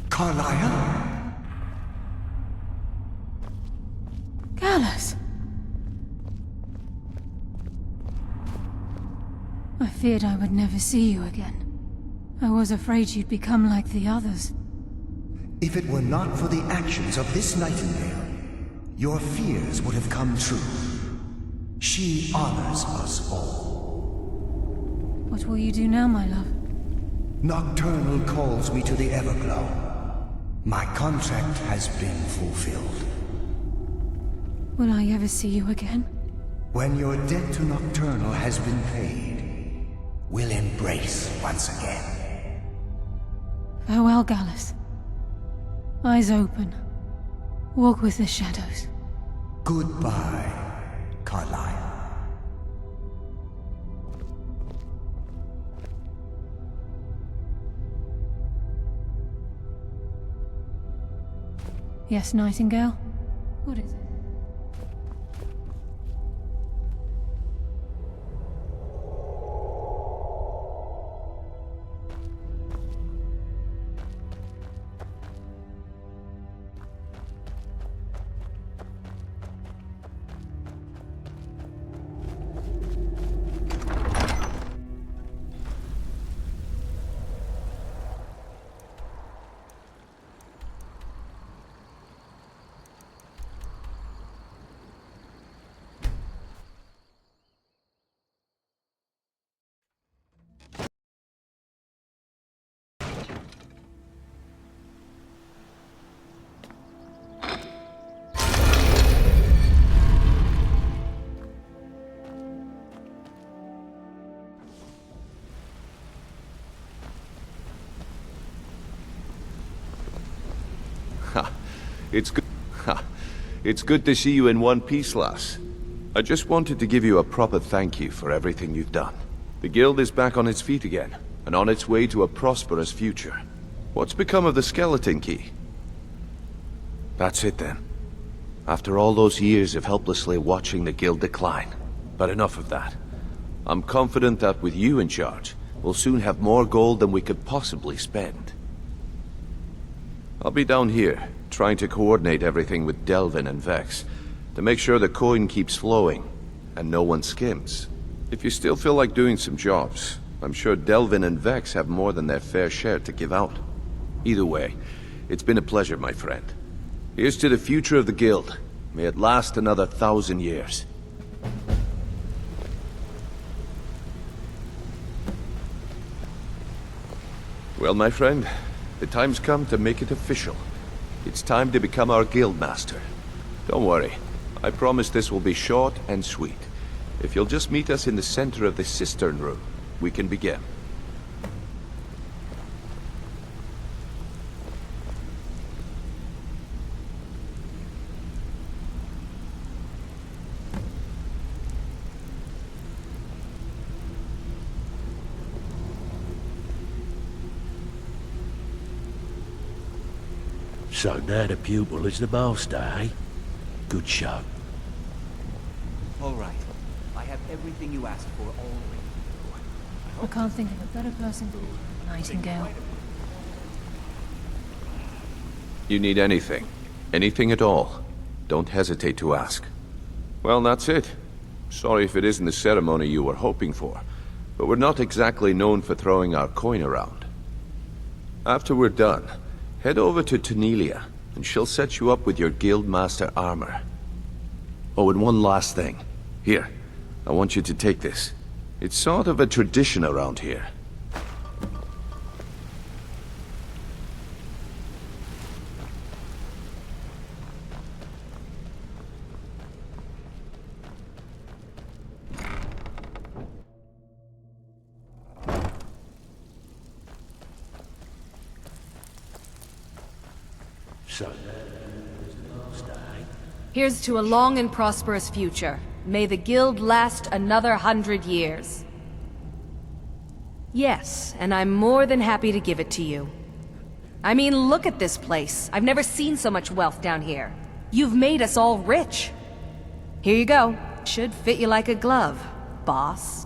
Carlisle? Gallus! I feared I would never see you again. I was afraid you'd become like the others. If it were not for the actions of this nightingale, your fears would have come true. She honors us all. What will you do now, my love? Nocturnal calls me to the Everglow. My contract has been fulfilled. Will I ever see you again? When your debt to Nocturnal has been paid, we'll embrace once again. Farewell, Gallus. Eyes open. Walk with the shadows. Goodbye, Carlyle. Yes, Nightingale? What is it? It's good to see you in one piece, lass. I just wanted to give you a proper thank you for everything you've done. The guild is back on its feet again, and on its way to a prosperous future. What's become of the skeleton key? That's it then. After all those years of helplessly watching the guild decline. But enough of that. I'm confident that with you in charge, we'll soon have more gold than we could possibly spend. I'll be down here, trying to coordinate everything with Delvin and Vex, to make sure the coin keeps flowing, and no one skims. If you still feel like doing some jobs, I'm sure Delvin and Vex have more than their fair share to give out. Either way, it's been a pleasure, my friend. Here's to the future of the guild. May it last another 1,000 years. Well, my friend, the time's come to make it official. It's time to become our guild master. Don't worry, I promise this will be short and sweet. If you'll just meet us in the center of the cistern room, we can begin. So now the pupil is the master, eh? Good show. All right. I have everything you asked for already. I can't think of a better person for Nightingale. You need anything. Anything at all. Don't hesitate to ask. Well, that's it. Sorry if it isn't the ceremony you were hoping for, but we're not exactly known for throwing our coin around. After we're done, head over to Tanelia, and she'll set you up with your guildmaster armor. Oh, and one last thing. Here, I want you to take this. It's sort of a tradition around here. So Here's to a long and prosperous future. May the guild last another 100 years. Yes, and I'm more than happy to give it to you. I mean, look at this place. I've never seen so much wealth down here. You've made us all rich. Here you go. Should fit you like a glove, boss.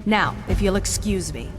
Now, if you'll excuse me.